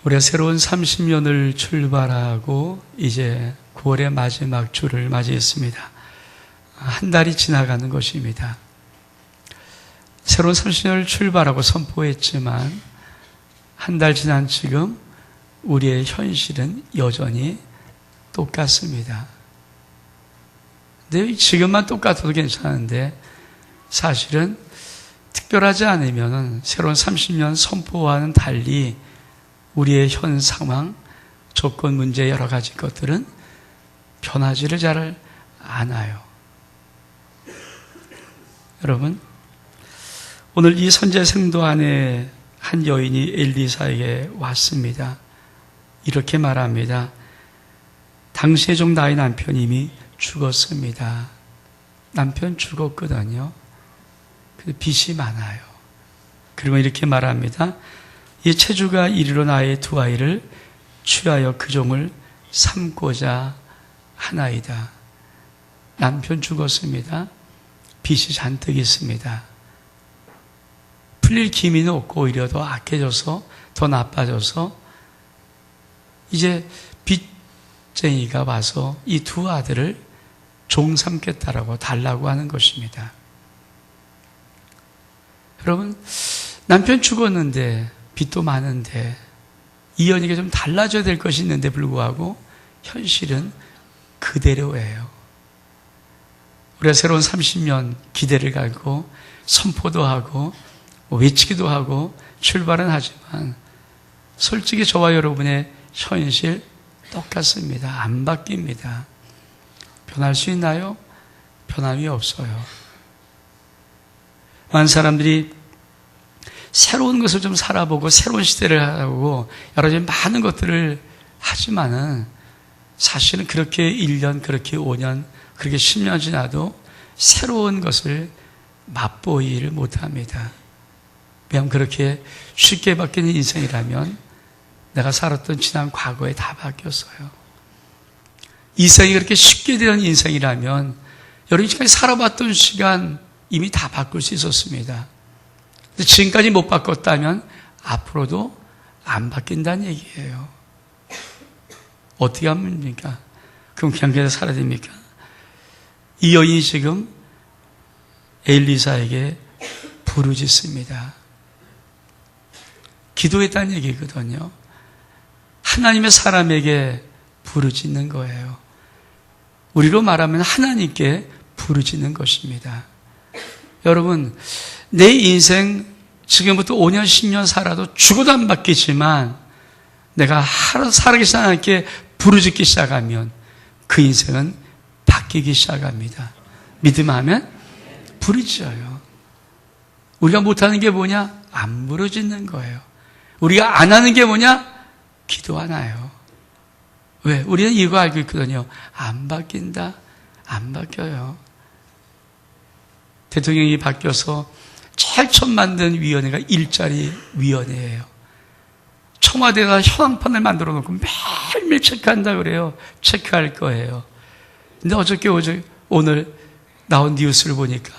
우리가 새로운 30년을 출발하고 이제 9월의 마지막 주를 맞이했습니다. 한 달이 지나가는 것입니다. 새로운 30년을 출발하고 선포했지만 한 달 지난 지금 우리의 현실은 여전히 똑같습니다. 근데 지금만 똑같아도 괜찮은데 사실은 특별하지 않으면 새로운 30년 선포와는 달리 우리의 현 상황, 조건, 문제 여러 가지 것들은 변하지를 잘 않아요. 여러분, 오늘 이 선제 생도 안에 한 여인이 엘리사에게 왔습니다. 이렇게 말합니다. 당시의 종 나의 남편이 이미 죽었습니다. 남편 죽었거든요. 빚이 많아요. 그리고 이렇게 말합니다. 이 체주가 이리로 나의 두 아이를 취하여 그 종을 삼고자 하나이다. 남편 죽었습니다. 빚이 잔뜩 있습니다. 풀릴 기미는 없고 오히려 더 악해져서 더 나빠져서 이제 빚쟁이가 와서 이 두 아들을 종 삼겠다라고 달라고 하는 것입니다. 여러분, 남편 죽었는데 빚도 많은데 이 연이가 좀 달라져야 될 것이 있는데 불구하고 현실은 그대로예요. 우리가 새로운 30년 기대를 갖고 선포도 하고 외치기도 하고 출발은 하지만 솔직히 저와 여러분의 현실 똑같습니다. 안 바뀝니다. 변할 수 있나요? 변함이 없어요. 많은 사람들이 새로운 것을 좀 살아보고 새로운 시대를 하고 여러 가지 많은 것들을 하지만은 사실은 그렇게 1년, 그렇게 5년, 그렇게 10년 지나도 새로운 것을 맛보이를 못합니다. 왜냐하면 그렇게 쉽게 바뀌는 인생이라면 내가 살았던 지난 과거에 다 바뀌었어요. 인생이 그렇게 쉽게 되는 인생이라면 여러분이 지금까지 살아봤던 시간 이미 다 바꿀 수 있었습니다. 근데 지금까지 못 바꿨다면 앞으로도 안 바뀐다는 얘기예요. 어떻게 하면 됩니까? 그럼 그냥 그냥 살아야 됩니까? 이 여인이 지금 엘리사에게 부르짖습니다. 기도했다는 얘기거든요. 하나님의 사람에게 부르짖는 거예요. 우리로 말하면 하나님께 부르짖는 것입니다. 여러분, 내 인생 지금부터 5년, 10년 살아도 죽어도 안 바뀌지만 내가 살아계신 하나님께 부르짖기 시작하면 그 인생은 바뀌기 시작합니다. 믿음하면 부르짖어요. 우리가 못하는 게 뭐냐? 안 부르짖는 거예요. 우리가 안 하는 게 뭐냐? 기도 안 해요. 왜? 우리는 이거 알고 있거든요. 안 바뀐다. 안 바뀌어요. 대통령이 바뀌어서 제일 처음 만든 위원회가 일자리 위원회예요. 청와대가 현황판을 만들어 놓고 매일매일 체크한다 그래요. 체크할 거예요. 근데 오늘 나온 뉴스를 보니까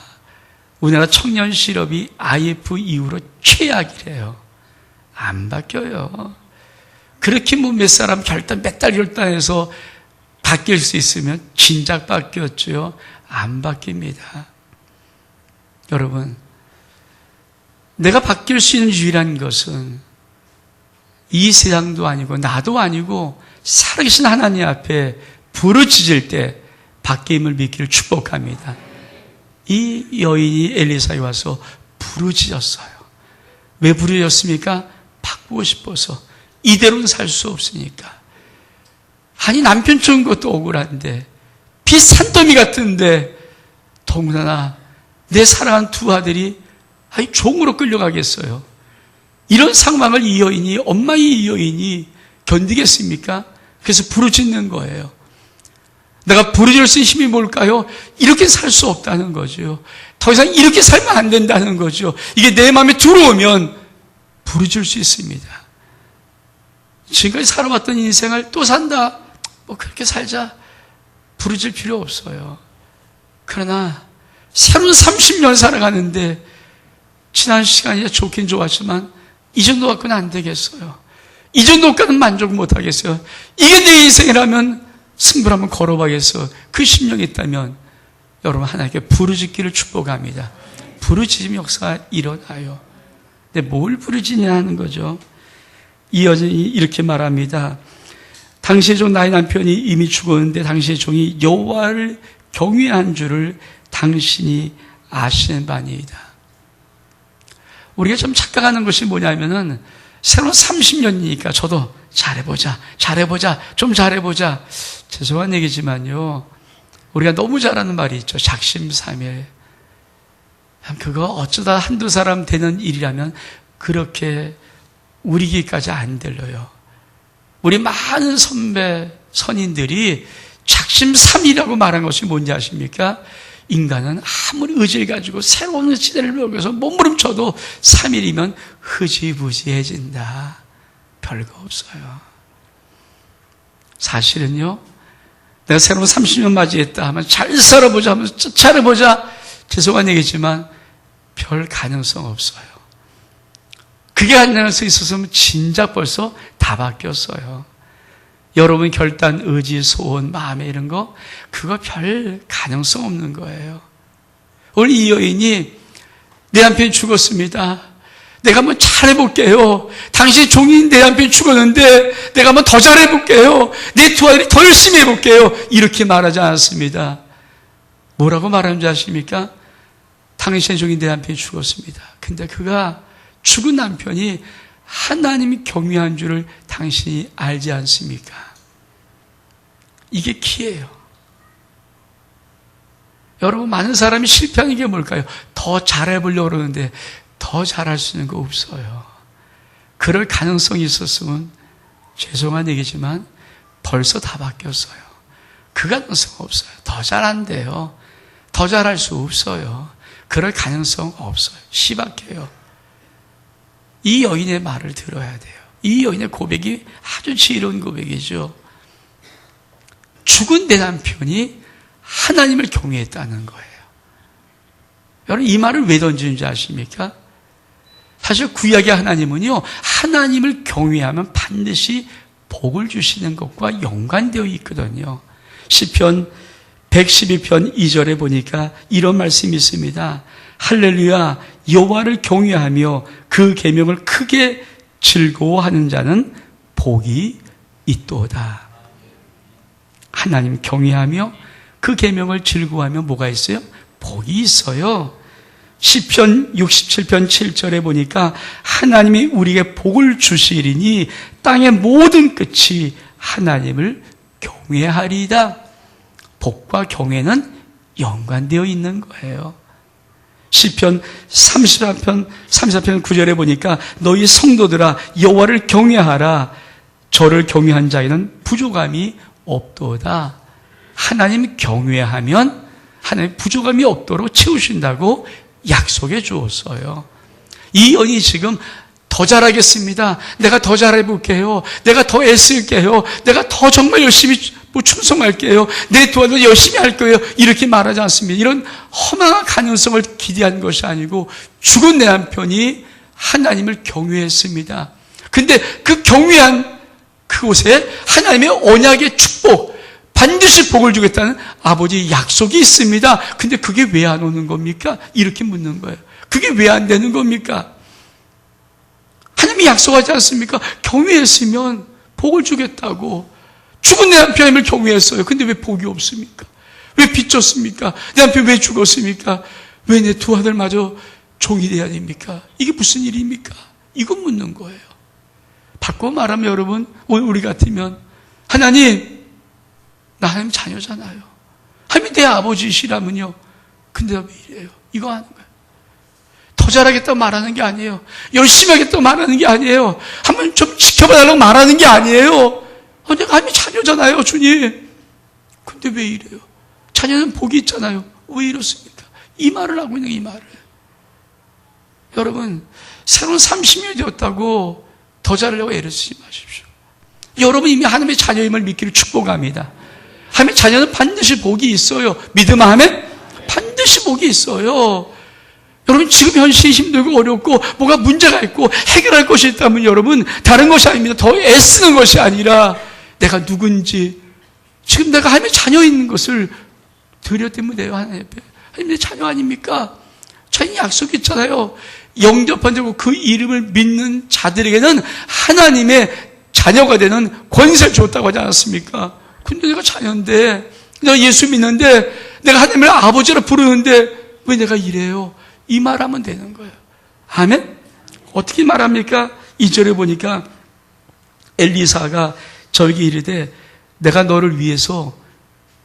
우리나라 청년 실업이 IF 이후로 최악이래요. 안 바뀌어요. 그렇게 뭐 몇 사람 몇 달 결단해서 바뀔 수 있으면 진작 바뀌었죠. 안 바뀝니다. 여러분, 내가 바뀔 수 있는 유일한 것은 이 세상도 아니고 나도 아니고 살아계신 하나님 앞에 부르짖을 때 바뀜을 믿기를 축복합니다. 이 여인이 엘리사에 와서 부르짖었어요. 왜 부르짖었습니까? 바꾸고 싶어서. 이대로는 살 수 없으니까. 아니, 남편 죽은 것도 억울한데 빚 산더미 같은데 더군다나 내 사랑한 두 아들이 종으로 끌려가겠어요. 이런 상황을 엄마의 이 여인이 견디겠습니까? 그래서 부르짖는 거예요. 내가 부르짖을 수 있는 힘이 뭘까요? 이렇게 살 수 없다는 거죠. 더 이상 이렇게 살면 안 된다는 거죠. 이게 내 마음에 들어오면 부르짖을 수 있습니다. 지금까지 살아왔던 인생을 또 산다. 그렇게 살자. 부르짖을 필요 없어요. 그러나 새로운 30년 살아가는데 지난 시간이 좋긴 좋았지만 이 정도 갖고는 안 되겠어요. 이 정도까지는 만족 못하겠어요. 이게 내 인생이라면 승부를 한번 걸어봐야겠어. 그 심령이 있다면 여러분 하나님께 부르짖기를 축복합니다. 부르짖음 역사가 일어나요. 근데 뭘 부르짖냐 하는 거죠. 이 여인이 이렇게 말합니다. 당시의 종 나의 남편이 이미 죽었는데 당시의 종이 여호와를 경외한 줄을 당신이 아시는 바니이다. 우리가 좀 착각하는 것이 뭐냐면은 새로운 30년이니까 저도 잘해보자, 좀 잘해보자. 죄송한 얘기지만요, 우리가 너무 잘하는 말이 있죠. 작심삼일. 그거 어쩌다 한두 사람 되는 일이라면 그렇게 우리 귀까지 안 들려요. 우리 많은 선배, 선인들이 작심삼일이라고 말한 것이 뭔지 아십니까? 인간은 아무리 의지를 가지고 새로운 시대를 배우기 위해서 몸부림쳐도 3일이면 흐지부지해진다. 별거 없어요. 사실은요, 내가 새로운 30년 맞이했다 하면 잘 살아보자 하면서 잘해보자. 죄송한 얘기지만 별 가능성 없어요. 그게 가능성 있었으면 진작 벌써 다 바뀌었어요. 여러분 결단, 의지, 소원, 마음에 이런 거 그거 별 가능성 없는 거예요. 오늘 이 여인이 내 남편이 죽었습니다. 내가 한번 잘해볼게요. 당신 종인 내 남편이 죽었는데 내가 한번 더 잘해볼게요. 내 두 아들이 더 열심히 해볼게요. 이렇게 말하지 않았습니다. 뭐라고 말하는지 아십니까? 당신의 종인 내 남편이 죽었습니다. 근데 그가 죽은 남편이 하나님이 경외한 줄을 당신이 알지 않습니까? 이게 키예요. 여러분, 많은 사람이 실패하는 게 뭘까요? 더 잘해보려고 그러는데 더 잘할 수 있는 거 없어요. 그럴 가능성이 있었으면 죄송한 얘기지만 벌써 다 바뀌었어요. 그 가능성 없어요. 더 잘한대요. 더 잘할 수 없어요. 그럴 가능성 없어요. 시박해요. 이 여인의 말을 들어야 돼요. 이 여인의 고백이 아주 지혜로운 고백이죠. 죽은 내 남편이 하나님을 경외했다는 거예요. 여러분, 이 말을 왜 던지는지 아십니까? 사실 구약의 하나님은요, 하나님을 경외하면 반드시 복을 주시는 것과 연관되어 있거든요. 시편 112편 2절에 보니까 이런 말씀이 있습니다. 할렐루야, 여호와를 경외하며 그 계명을 크게 즐거워하는 자는 복이 있도다. 하나님 경외하며 그 계명을 즐거워하며 뭐가 있어요? 복이 있어요. 시편 67편 7절에 보니까 하나님이 우리에게 복을 주시리니 땅의 모든 끝이 하나님을 경외하리이다. 복과 경외는 연관되어 있는 거예요. 시편 34편 9절에 보니까 너희 성도들아 여호와를 경외하라. 저를 경외한 자에는 부족함이 없도다. 하나님 경외하면 하나님 부족함이 없도록 채우신다고 약속해 주었어요. 이 여인이 지금 더 잘하겠습니다. 내가 더 잘해볼게요. 내가 더 애쓸게요. 내가 더 정말 열심히 충성할게요. 내 도와도 열심히 할 거예요. 이렇게 말하지 않습니다. 이런 허망한 가능성을 기대한 것이 아니고 죽은 내 남편이 하나님을 경외했습니다. 근데 그 경외한 그곳에 하나님의 언약의 축복, 반드시 복을 주겠다는 아버지의 약속이 있습니다. 근데 그게 왜 안 오는 겁니까? 이렇게 묻는 거예요. 그게 왜 안 되는 겁니까? 하나님이 약속하지 않습니까? 경외했으면 복을 주겠다고. 죽은 내 남편을 경외했어요. 근데 왜 복이 없습니까? 왜 빚졌습니까? 내 남편 왜 죽었습니까? 왜 내 두 아들마저 종이 돼야 됩니까? 이게 무슨 일입니까? 이거 묻는 거예요. 바꿔 말하면 여러분, 오늘 우리 같으면 하나님, 나 하나님 자녀잖아요. 하나님 내 아버지시라면요. 근데 왜 이래요? 이거 하는 거예요. 더 잘하겠다고 말하는 게 아니에요. 열심히 하겠다고 말하는 게 아니에요. 한번 좀 지켜봐달라고 말하는 게 아니에요. 내가 하나님 자녀잖아요, 주님. 근데 왜 이래요? 자녀는 복이 있잖아요. 왜 이렇습니까? 이 말을 하고 있는 이 말을. 여러분, 새로운 30년이 되었다고 더 잘하려고 애를 쓰지 마십시오. 여러분 이미 하나님의 자녀임을 믿기를 축복합니다. 하나님의 자녀는 반드시 복이 있어요. 믿음 하면 반드시 복이 있어요. 여러분 지금 현실이 힘들고 어렵고 뭐가 문제가 있고 해결할 것이 있다면 여러분 다른 것이 아닙니다. 더 애쓰는 것이 아니라 내가 누군지 지금 내가 하나님의 자녀인 것을 드렸다면 돼요. 하나님 앞에. 하나님의 자녀 아닙니까? 저희 약속이 있잖아요. 영접한 자고 그 이름을 믿는 자들에게는 하나님의 자녀가 되는 권세를 줬다고 하지 않았습니까? 근데 내가 자녀인데 내가 예수 믿는데 내가 하나님을 아버지라 부르는데 왜 내가 이래요? 이 말하면 되는 거예요. 아멘? 어떻게 말합니까? 2절에 보니까 엘리사가 저에게 이르되 내가 너를 위해서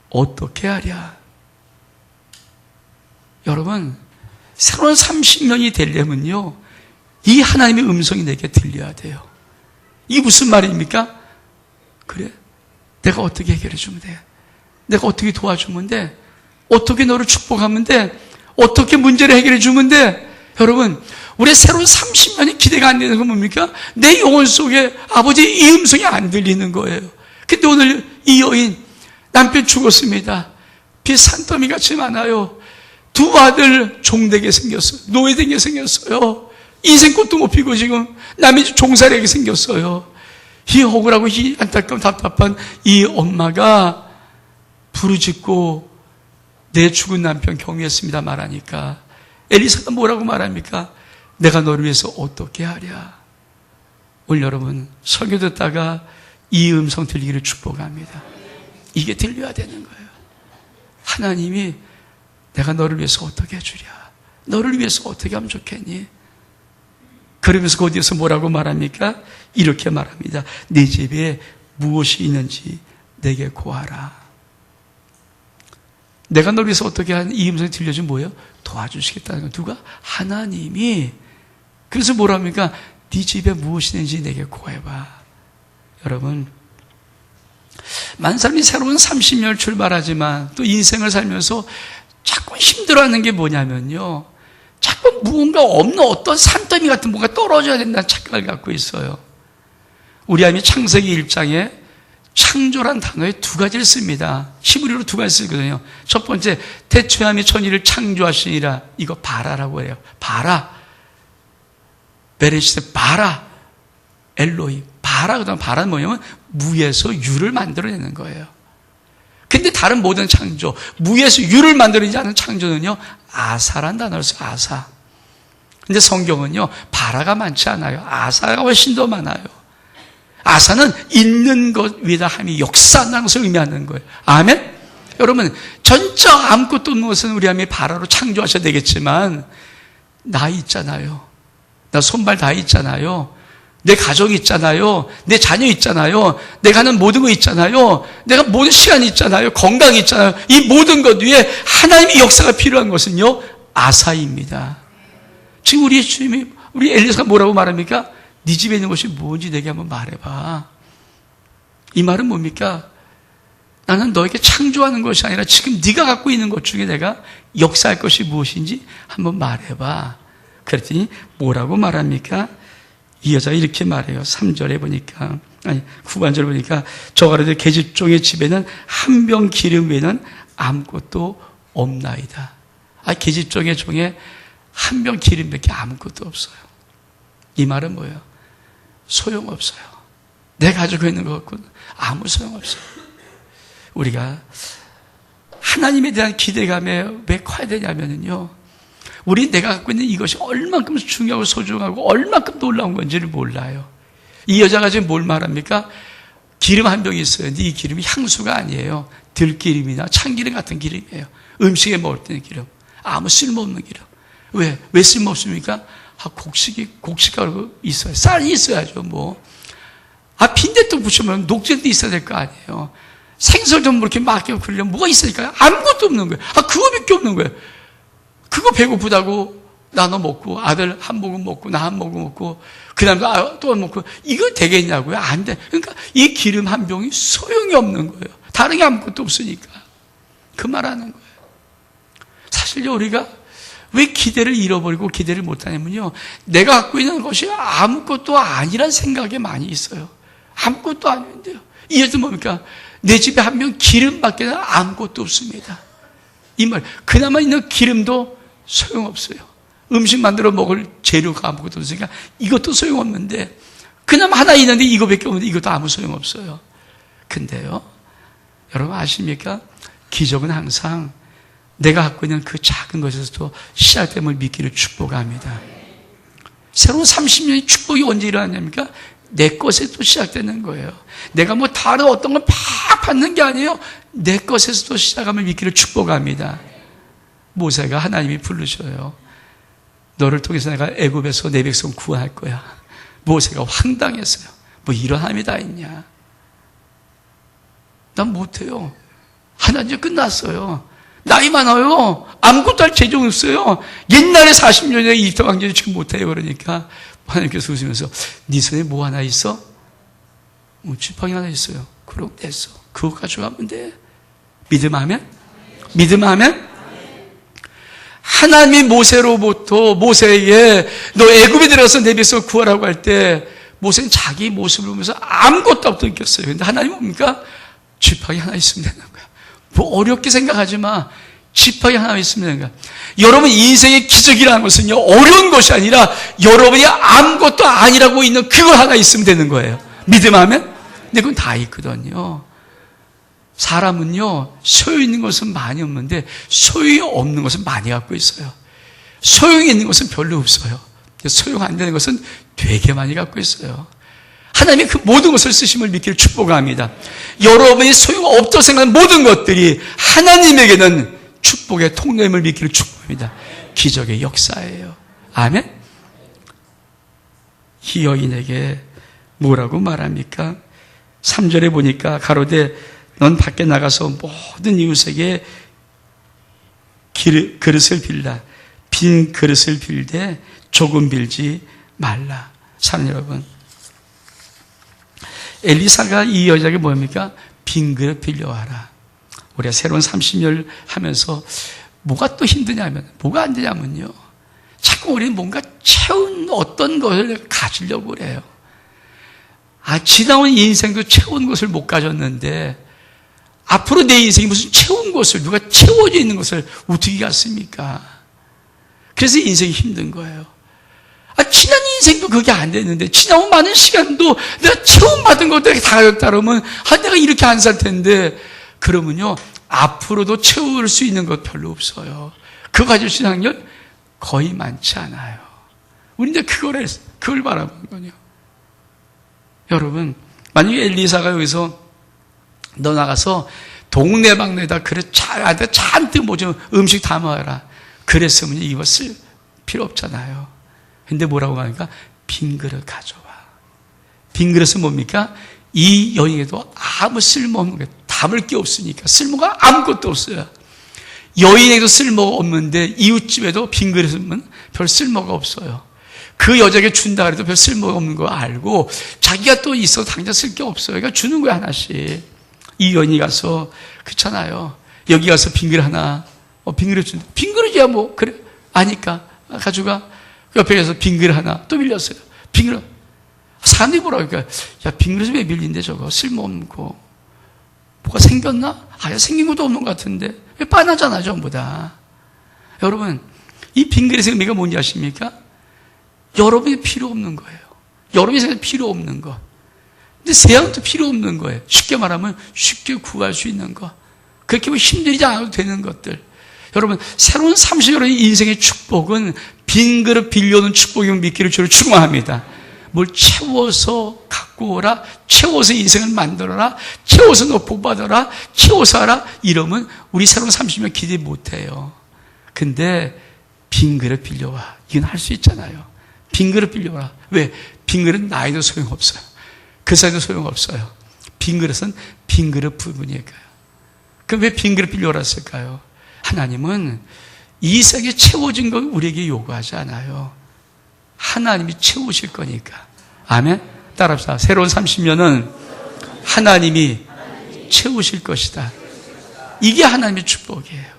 어떻게 하랴? 여러분 새로운 30년이 되려면요 이 하나님의 음성이 내게 들려야 돼요. 이게 무슨 말입니까? 그래 내가 어떻게 해결해 주면 돼? 내가 어떻게 도와주면 돼? 어떻게 너를 축복하면 돼? 어떻게 문제를 해결해 주면 돼? 여러분 우리 새로운 30년이 기대가 안 되는 건 뭡니까? 내 영혼 속에 아버지의 이 음성이 안 들리는 거예요. 근데 오늘 이 여인 남편 죽었습니다. 빚 산더미 같이 많아요. 두 아들 종되게 생겼어요. 노예되게 생겼어요. 인생 꽃도 못 피고 지금 남의 집 종살이하게 생겼어요. 이 억울하고 이 안타까운 답답한 이 엄마가 부르짖고 내 죽은 남편 경유했습니다 말하니까 엘리사가 뭐라고 말합니까? 내가 너를 위해서 어떻게 하랴? 오늘 여러분 설교 듣다가 이 음성 들리기를 축복합니다. 이게 들려야 되는 거예요. 하나님이 내가 너를 위해서 어떻게 해주랴? 너를 위해서 어떻게 하면 좋겠니? 그러면서 그 어디에서 뭐라고 말합니까? 이렇게 말합니다. 네 집에 무엇이 있는지 내게 고하라. 내가 너를 위해서 어떻게 하는 이 음성이 들려주면 뭐예요? 도와주시겠다는 거. 누가? 하나님이. 그래서 뭐랍니까? 네 집에 무엇이 있는지 내게 고해봐. 여러분 많은 사람이 새로운 30년을 출발하지만 또 인생을 살면서 자꾸 힘들어하는 게 뭐냐면요 자꾸 무언가 없는 어떤 산더미 같은 뭔가 떨어져야 된다는 착각을 갖고 있어요. 우리 하나님이 창세기 1장에 창조란 단어에 두 가지를 씁니다. 히브리어로 두 가지 쓰거든요. 첫 번째 태초에 천지를 창조하시니라 이거 바라라고 해요. 바라 베레시트 바라 엘로히 바라 그다음 바라는 뭐냐면 무에서 유를 만들어내는 거예요. 근데 다른 모든 창조 무에서 유를 만들어내지 않은 창조는요 아사란 단어를 써요. 아사. 근데 성경은요 바라가 많지 않아요. 아사가 훨씬 더 많아요. 아사는 있는 것 위에다 함이 역사한다는 것을 의미하는 거예요. 아멘? 여러분 전적 아무것도 없는 것은 우리 하나님이 바라로 창조하셔야 되겠지만 나 있잖아요. 나 손발 다 있잖아요. 내 가족이 있잖아요. 내 자녀 있잖아요. 내가 하는 모든 거 있잖아요. 내가 모든 시간이 있잖아요. 건강이 있잖아요. 이 모든 것 위에 하나님의 역사가 필요한 것은요 아사입니다. 지금 우리 주님이 우리 엘리사가 뭐라고 말합니까? 네 집에 있는 것이 뭔지 내게 한번 말해봐. 이 말은 뭡니까? 나는 너에게 창조하는 것이 아니라 지금 네가 갖고 있는 것 중에 내가 역사할 것이 무엇인지 한번 말해봐. 그랬더니 뭐라고 말합니까? 이 여자가 이렇게 말해요. 3절에 보니까, 아니, 후반절에 보니까, 저 가로되 계집종의 집에는 한 병 기름 외에는 아무것도 없나이다. 계집종의 종에 한 병 기름밖에 아무것도 없어요. 이 말은 뭐예요? 소용없어요. 내가 가지고 있는 것 같고는 아무 소용없어요. 우리가 하나님에 대한 기대감에 왜 커야 되냐면요. 우리 내가 갖고 있는 이것이 얼만큼 중요하고 소중하고 얼만큼 놀라운 건지를 몰라요. 이 여자가 지금 뭘 말합니까? 기름 한 병이 있어요. 근데 이 기름이 향수가 아니에요. 들기름이나 참기름 같은 기름이에요. 음식에 먹을 때는 기름. 아무 쓸모없는 기름. 왜 쓸모없습니까? 곡식가루 있어요. 쌀이 있어야죠, 뭐. 빈대떡 부치면 녹즙도 있어야 될 거 아니에요. 생설 좀 이렇게 막혀 그러려면 뭐가 있으니까요? 아무것도 없는 거예요. 그거밖에 없는 거예요. 그거 배고프다고 나눠 먹고 아들 한 모금 먹고 나 한 모금 먹고 그 다음에 또 먹고 이거 되겠냐고요? 안 돼. 그러니까 이 기름 한 병이 소용이 없는 거예요. 다른 게 아무것도 없으니까. 그 말하는 거예요. 사실요 우리가 왜 기대를 잃어버리고 기대를 못하냐면요 내가 갖고 있는 것이 아무것도 아니란 생각에 많이 있어요. 아무것도 아닌데요. 이 여자는 뭡니까? 내 집에 한 병 기름밖에 아무것도 없습니다. 이 말 그나마 있는 기름도 소용없어요. 음식 만들어 먹을 재료가 아무것도 없으니까 이것도 소용없는데, 그냥 하나 있는데 이거밖에 없는데 이것도 아무 소용없어요. 근데요, 여러분 아십니까? 기적은 항상 내가 갖고 있는 그 작은 것에서도 시작됨을 믿기를 축복합니다. 새로운 30년의 축복이 언제 일어나냐니까 내 것에도 시작되는 거예요. 내가 뭐 다른 어떤 걸 팍 받는 게 아니에요. 내 것에서도 시작함을 믿기를 축복합니다. 모세가 하나님이 부르셔요. 너를 통해서 내가 애굽에서 내 백성 구원할 거야. 모세가 황당했어요. 뭐 이런 하나님이 다 있냐. 난 못해요. 하나님 끝났어요. 나이 많아요. 아무것도 할 재정 없어요. 옛날에 40년에 이집트 왕조를 지금 못해요. 그러니까 하나님께서 웃으면서 네 손에 뭐 하나 있어? 지팡이 하나 있어요. 그럼 됐어. 그거 가져가면 돼. 믿음하면? 믿음하면? 하나님이 모세로부터 모세에게 너 애굽에 들어가서 내 백성을 구하라고 할 때 모세는 자기 모습을 보면서 아무것도 없다고 느꼈어요. 근데 하나님은 뭡니까? 지팡이 하나 있으면 되는 거야. 뭐 어렵게 생각하지 마. 지팡이 하나 있으면 되는 거야. 여러분 인생의 기적이라는 것은요, 어려운 것이 아니라 여러분이 아무것도 아니라고 있는 그걸 하나 있으면 되는 거예요. 믿음하면? 근데 그건 다 있거든요. 사람은요, 소유 있는 것은 많이 없는데 소유 없는 것은 많이 갖고 있어요. 소용이 있는 것은 별로 없어요. 소용 안 되는 것은 되게 많이 갖고 있어요. 하나님이 그 모든 것을 쓰심을 믿기를 축복합니다. 여러분이 소용없다고 생각하는 모든 것들이 하나님에게는 축복의 통로임을 믿기를 축복합니다. 기적의 역사예요. 아멘? 이 여인에게 뭐라고 말합니까? 3절에 보니까 가로되 넌 밖에 나가서 모든 이웃에게 그릇을 빌라. 빈 그릇을 빌되 조금 빌지 말라. 사랑하는 여러분, 엘리사가 이 여자에게 뭡니까? 빈 그릇 빌려와라. 우리가 새로운 30년 하면서 뭐가 또 힘드냐면, 뭐가 안 되냐면요, 자꾸 우리는 뭔가 채운 어떤 것을 가지려고 그래요. 지나온 인생도 채운 것을 못 가졌는데 앞으로 내 인생이 무슨 채운 것을, 누가 채워져 있는 것을 어떻게 갔습니까? 그래서 인생이 힘든 거예요. 지난 인생도 그게 안 됐는데, 지나온 많은 시간도 내가 체험받은 것들이 다 가졌다 그러면, 내가 이렇게 안 살 텐데, 그러면요, 앞으로도 채울 수 있는 것 별로 없어요. 그거 가질 수 있는 확률 거의 많지 않아요. 우리는 그걸 바라보는 거요. 여러분, 만약에 엘리사가 여기서 너 나가서 동네방네에다 그릇 잔뜩 뭐 좀 음식 담아라. 그랬으면 이거 쓸 필요 없잖아요. 근데 뭐라고 하니까 빈 그릇 가져와. 빈 그릇은 뭡니까? 이 여인에도 아무 쓸모없는 게, 담을 게 없으니까 쓸모가 아무것도 없어요. 여인에도 쓸모가 없는데 이웃집에도 빈 그릇은 별 쓸모가 없어요. 그 여자에게 준다 그래도 별 쓸모가 없는 거 알고 자기가 또 있어도 당장 쓸 게 없어요. 그러니까 주는 거야 하나씩. 이 여인이 가서, 그렇잖아요, 여기 가서 빈 그릇 하나, 빈 그릇 준다. 빈 그릇이야 뭐, 그래 아니까 가져가. 옆에 가서 빈 그릇 하나 또 빌렸어요. 빈 그릇. 사람들이 뭐라고 그러니까, 야, 빈 그릇이 왜 빌린데 저거 쓸모없는 거. 뭐가 생겼나? 생긴 것도 없는 것 같은데. 왜 빤하잖아 전부 다. 여러분, 이 빈 그릇의 의미가 뭔지 아십니까? 여러분이 필요 없는 거예요. 여러분이 생각해 필요 없는 거. 근데 세상도 필요 없는 거예요. 쉽게 말하면 쉽게 구할 수 있는 거. 그렇게 뭐 힘들지 않아도 되는 것들. 여러분, 새로운 30년의 인생의 축복은 빈 그릇 빌려오는 축복임을 믿기를 주로 축원합니다. 뭘 채워서 갖고 오라, 채워서 인생을 만들어라, 채워서 너 복받아라, 채워서 하라, 이러면 우리 새로운 30년 기대 못해요. 근데 빈 그릇 빌려와. 이건 할 수 있잖아요. 빈 그릇 빌려와라. 왜? 빈 그릇은 나이도 소용없어요. 그 사이도 소용없어요. 빈 그릇은 빈 그릇 부분이니까요. 그럼 왜 빈 그릇 빌려오라 했을까요? 하나님은 이 세상에 채워진 걸 우리에게 요구하지 않아요. 하나님이 채우실 거니까. 아멘? 따라합시다. 새로운 30년은 하나님이 채우실 것이다. 이게 하나님의 축복이에요.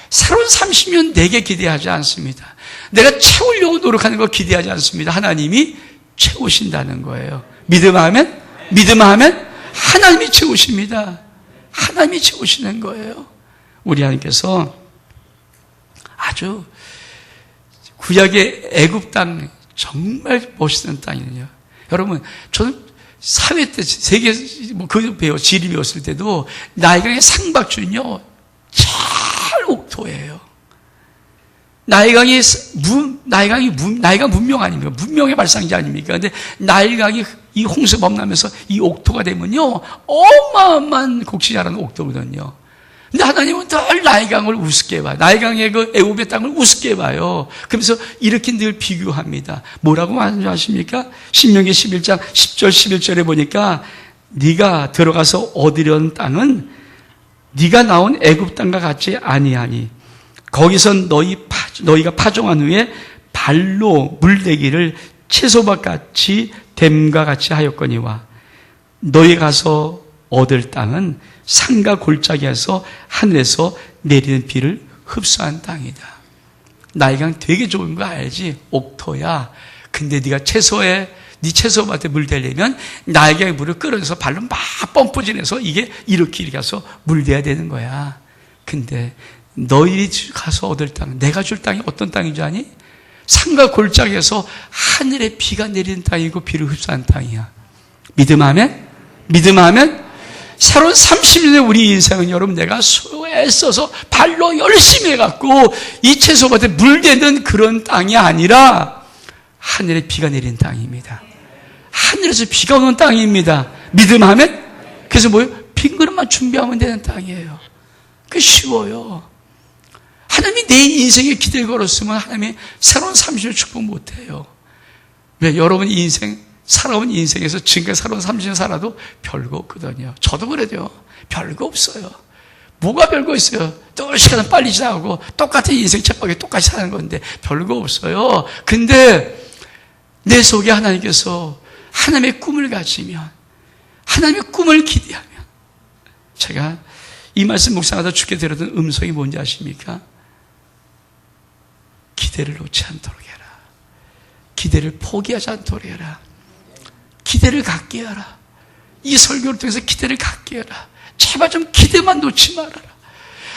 새로운 30년 내게 기대하지 않습니다. 내가 채우려고 노력하는 거 기대하지 않습니다. 하나님이 채우신다는 거예요. 믿음하면? 믿음하면? 하나님이 채우십니다. 하나님이 채우시는 거예요. 우리 하나님께서 아주 구약의 애굽 땅 정말 멋있는 땅이에요. 여러분, 저는 사회 때 세계 지리 배웠을 때도 나일강의 상박주는요 잘 옥토예요. 나일강이 문명 아닙니까? 문명의 발상지 아닙니까? 근데 나일강이 이 홍수 범람해서 이 옥토가 되면요 어마어마한 곡식 자라는 옥토거든요. 근데 하나님은 늘 나일강을 우습게 봐요. 나일강의 그 애굽의 땅을 우습게 봐요. 그러면서 이렇게 늘 비교합니다. 뭐라고 말씀하십니까? 신명기 11장 10절 11절에 보니까 네가 들어가서 얻으려는 땅은 네가 나온 애굽 땅과 같지 아니하니 거기선 너희가 파종한 후에 발로 물대기를 채소밭 같이 댐과 같이 하였거니와 너희 가서 얻을 땅은 산과 골짜기에서 하늘에서 내리는 비를 흡수한 땅이다. 나일강 되게 좋은 거 알지? 옥토야. 근데 네가 네 채소밭에 물 대려면 나일강의 물을 끌어내서 발로 막 펌프질해서 이게 이렇게 가서 물 대야 되는 거야. 근데 너희 가서 얻을 땅, 내가 줄 땅이 어떤 땅인 줄 아니? 산과 골짜기에서 하늘에 비가 내리는 땅이고 비를 흡수한 땅이야. 믿음하면? 믿음하면? 새로운 30년의 우리 인생은 여러분 내가 애써서 발로 열심히 해갖고 이 채소밭에 물대는 그런 땅이 아니라 하늘에 비가 내리는 땅입니다. 하늘에서 비가 오는 땅입니다. 믿음하면? 그래서 뭐예요? 빈 그릇만 준비하면 되는 땅이에요. 그게 쉬워요. 하나님이 내 인생에 기대를 걸었으면 하나님이 새로운 30년 축복 못해요. 왜? 여러분 살아온 인생에서 지금까지 살아온 30년 살아도 별거 없거든요. 저도 그래요. 별거 없어요. 뭐가 별거 있어요? 또 시간은 빨리 지나가고 똑같은 인생 쳇바퀴 똑같이 사는 건데 별거 없어요. 근데 내 속에 하나님께서 하나님의 꿈을 가지면, 하나님의 꿈을 기대하면, 제가 이 말씀 묵상하다 주께 들었던 음성이 뭔지 아십니까? 기대를 놓지 않도록 해라. 기대를 포기하지 않도록 해라. 기대를 갖게 하라. 이 설교를 통해서 기대를 갖게 하라. 제발 좀 기대만 놓지 말아라.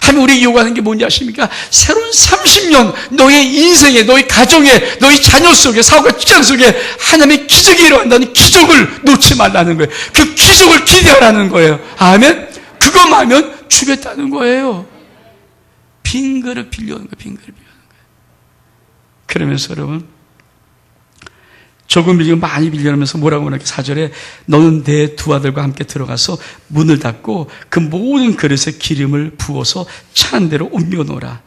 하나님 우리 요구하는 게 뭔지 아십니까? 새로운 30년 너의 인생에, 너의 가정에, 너의 자녀 속에, 사업과 직장 속에 하나님의 기적이 일어난다는 기적을 놓지 말라는 거예요. 그 기적을 기대하라는 거예요. 아멘? 그것만 하면 주겠다는 거예요. 빈 그릇 빌려오는 거예요. 빈 그릇 빌려오는 거예요. 그러면서 여러분 조금 빌리고 많이 빌려오면서 뭐라고 하나 4절에 너는 내 두 아들과 함께 들어가서 문을 닫고 그 모든 그릇에 기름을 부어서 차는 대로 옮겨놓으라.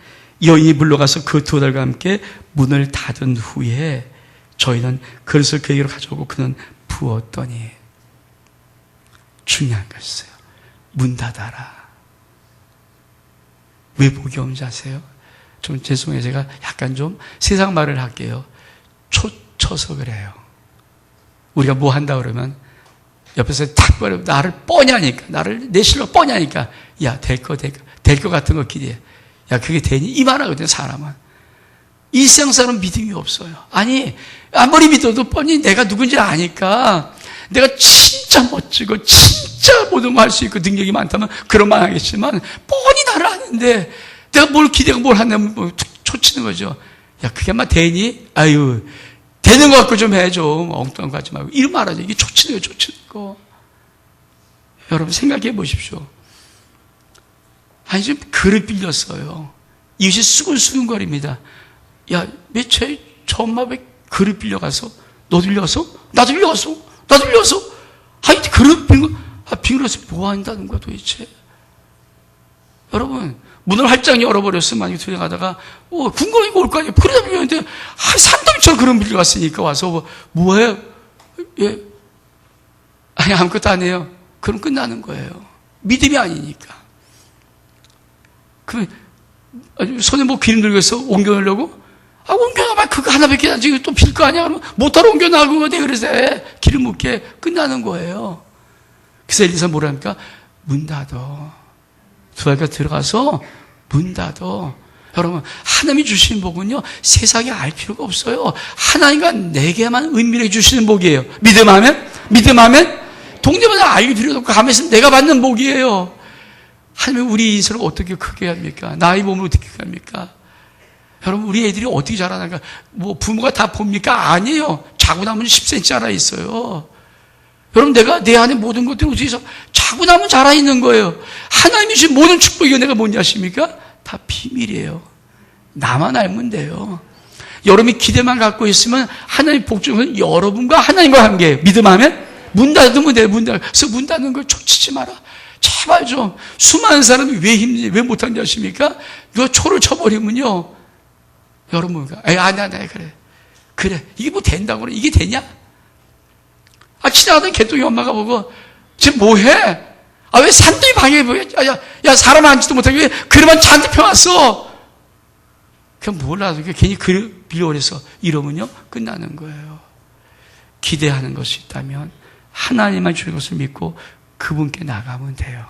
여인이 물러가서 그 두 아들과 함께 문을 닫은 후에 저희는 그릇을 그에게로 가져오고 그는 부었더니 중요한 것이에요. 문 닫아라. 왜 복이 없는지 아세요? 좀 죄송해요. 제가 약간 좀 세상 말을 할게요. 쳐서 그래요. 우리가 뭐 한다 그러면 옆에서 탁 버려 나를 뻔하니까 나를 내 실로 뻔하니까 야 될 거 같은 거 기대해. 야 그게 되니? 이만하거든요. 사람은 일상사람 믿음이 없어요. 아니 아무리 믿어도 뻔히 내가 누군지 아니까 내가 진짜 멋지고 진짜 모든 거 할 수 있고 능력이 많다면 그런 말 하겠지만 뻔히 나를 아는데 내가 뭘 기대고 뭘 한다면 뭐 초치는 거죠. 야 그게 막 되니? 아유 되는 것 같고 좀 해, 좀. 엉뚱한 거 하지 말고. 이런 말 하죠. 이게 좋치는 거예요, 좋치는 거. 여러분, 생각해 보십시오. 아니, 지금 그릇 빌렸어요. 이것이 수근수근거립니다. 야, 저 엄마 왜 그릇 빌려가서? 너도 빌려갔어? 나도 빌려갔어? 나도 빌려갔어? 아니, 그릇 빌려서 뭐 한다는 거야, 도대체? 여러분, 문을 활짝 열어버렸으면 만약에 들어가다가 궁금하니까 올 거 아니에요. 그러다 빌렸는데 산더미처럼 그런 빌려갔으니까 와서 뭐해? 예? 아니 아무것도 안 해요. 그럼 끝나는 거예요. 믿음이 아니니까. 그러면 손에 뭐 기름 들고 있어? 옮겨놓으려고? 옮겨놔봐. 그거 하나밖에 안 지금 또 빌 거 아니야? 그러면 못하러 옮겨놔고 내 그릇에 기름 묻게 끝나는 거예요. 그래서 엘리사 뭐랍니까? 문 닫어. 두 아이가 들어가서 문 닫어. 여러분 하나님이 주시는 복은요 세상에 알 필요가 없어요. 하나님과 내게만 은밀하게 주시는 복이에요. 믿음하면 동네마다 알 필요도 없고 가만히 있으면 내가 받는 복이에요. 하나님은 우리 인생을 어떻게 크게 합니까? 나의 몸을 어떻게 크게 합니까? 여러분, 우리 애들이 어떻게 자라나가? 뭐 부모가 다 봅니까? 아니에요. 자고 나면 10cm 자라 있어요. 여러분, 내가 내 안에 모든 것들이 어디서 자고 나면 자라 있는 거예요. 하나님이 주신 모든 축복이 내가 뭔지 아십니까? 다 비밀이에요. 나만 알면 돼요. 여러분이 기대만 갖고 있으면 하나님 복종은 여러분과 하나님과 관계예요. 믿음하면 문 닫으면 돼요. 그래서 문 닫는 걸 촉치지 마라. 제발 좀. 수많은 사람이 왜 힘든지, 왜 못하는지 아십니까? 이거 초를 쳐버리면요, 여러분가 그래 이게 뭐 된다고 그래? 이게 되냐? 지나가던 개똥이 엄마가 보고 지금 뭐해? 왜 산더미 방해해? 야 사람 앉지도 못하게 왜 그릇만 잔뜩 펴왔어? 그냥 몰라도 괜히 그릇 빌려오래서 이러면요 끝나는 거예요. 기대하는 것이 있다면 하나님만 주는 것을 믿고 그분께 나가면 돼요.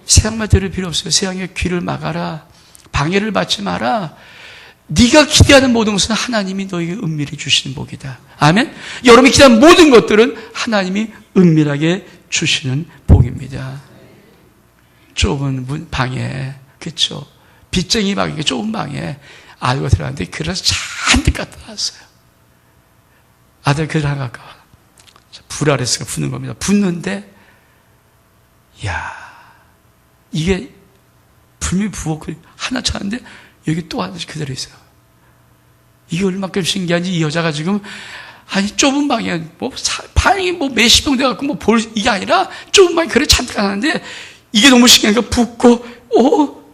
세상만 들을 필요 없어요. 세상의 귀를 막아라. 방해를 받지 마라. 네가 기대하는 모든 것은 하나님이 너에게 은밀히 주시는 복이다. 아멘. 여러분이 기대하는 모든 것들은 하나님이 은밀하게 주시는 복입니다. 좁은 방에, 그렇죠? 빚쟁이 방에, 좁은 방에 아들과 들어갔는데 그래서 잔뜩 갖다 놨어요. 아들 그를 하나 갖고 불 아래서가 붙는 겁니다. 붙는데 이게 불이 부엌을 하나 찾는데 여기 또 하나씩 그대로 있어요. 이게 얼마큼 신기한지, 이 여자가 지금 좁은 방에 방이 몇십 평 돼갖고 볼 이게 아니라 좁은 방에 그래 잔뜩 하는데 이게 너무 신기하니까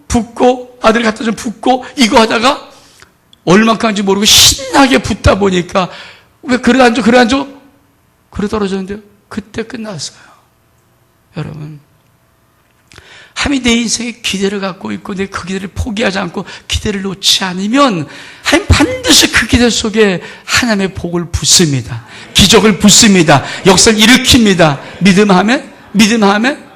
붓고 아들 갖다 좀 붓고 이거 하다가 얼마큼 한지 모르고 신나게 붓다 보니까 왜 그래 앉아 그래 떨어졌는데요. 그때 끝났어요. 여러분, 하나님이 내 인생에 기대를 갖고 있고 내 그 기대를 포기하지 않고 기대를 놓지 않으면 하나님 반드시 그 기대 속에 하나님의 복을 붓습니다. 기적을 붓습니다. 역사를 일으킵니다. 믿음하면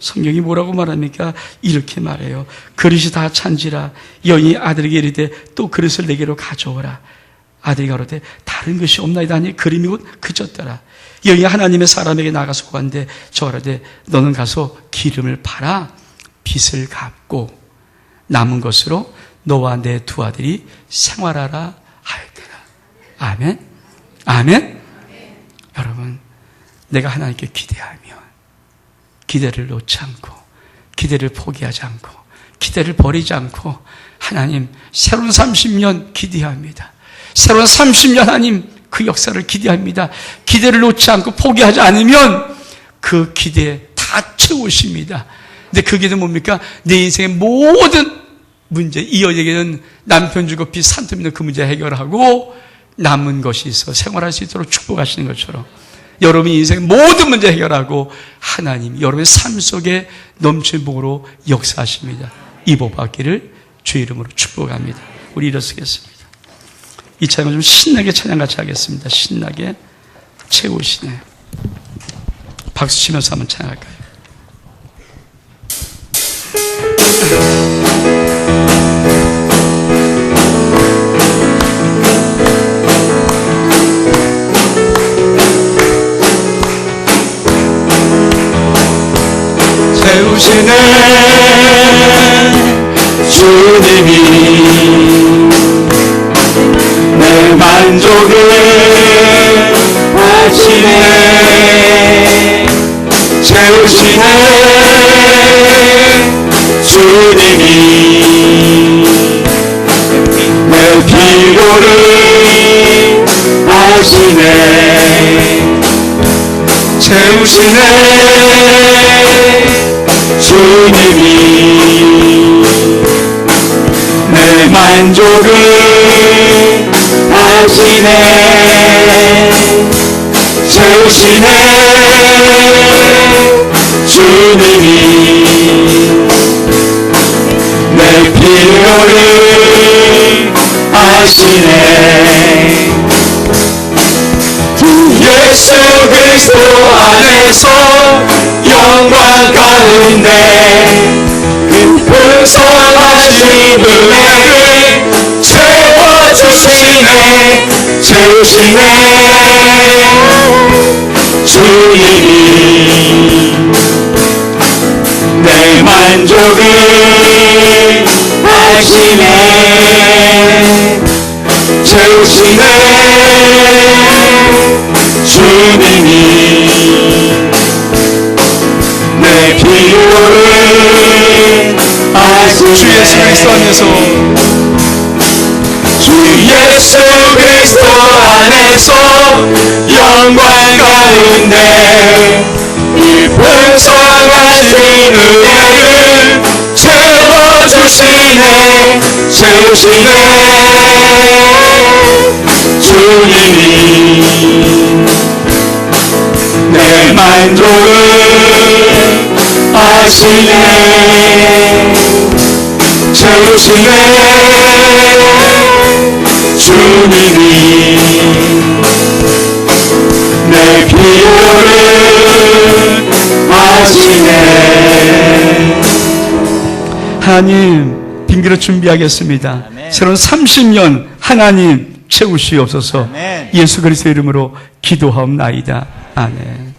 성경이 뭐라고 말합니까? 이렇게 말해요. 그릇이 다 찬지라 여인이 아들에게 이르되 또 그릇을 내게로 가져오라. 아들이 가로되 다른 것이 없나이다 하니 그림이 곧 그쳤더라. 여인이 하나님의 사람에게 나가서 구한데 저가로되 너는 가서 기름을 팔아 빚을 갚고 남은 것으로 너와 내 두 아들이 생활하라 하였더라. 아멘. 여러분, 내가 하나님께 기대하면 기대를 놓지 않고 기대를 포기하지 않고 기대를 버리지 않고 하나님 새로운 30년 기대합니다. 새로운 30년 하나님 그 역사를 기대합니다. 기대를 놓지 않고 포기하지 않으면 그 기대에 다 채우십니다. 근데 그 기대는 뭡니까? 내 인생의 모든 문제, 이 여자에게는 남편 주고 빚 산텀 있는 그 문제 해결하고 남은 것이 있어 생활할 수 있도록 축복하시는 것처럼 여러분의 인생의 모든 문제 해결하고 하나님 여러분의 삶 속에 넘치는 복으로 역사하십니다. 이 복 받기를 주의 이름으로 축복합니다. 우리 일어서겠습니다. 이 찬양을 좀 신나게 찬양같이 하겠습니다. 신나게 채우시네. 박수 치면서 한번 찬양할까요? 채우시네 주님이 내 만족을 하시네. 채우시네 주님이 내 필요를 아시네. 채우시네 주님이 내 만족을 하시네. 채우시네 주님이 내 필요를 아시네. 예수 그리스도 안에서 영광 가운데 풍성하신 은혜를 채워주시네. 채우시네 주님이 내 만족을 하시네. 채우시네 주님이 내 필요를 아시네 주 예수 그리스도 안에서 주 예수 그리스도 안에서 영광 가운데 이 풍성하신 은혜를 채워주시네 채우시네 주님이 내 만족을 아시네 채우시네 주님이 내 필요를 아시네. 하나님, 빙그릇 준비하겠습니다. 새로운 30년 하나님 채우시옵소서. 예수 그리스도의 이름으로 기도하옵나이다. 아멘.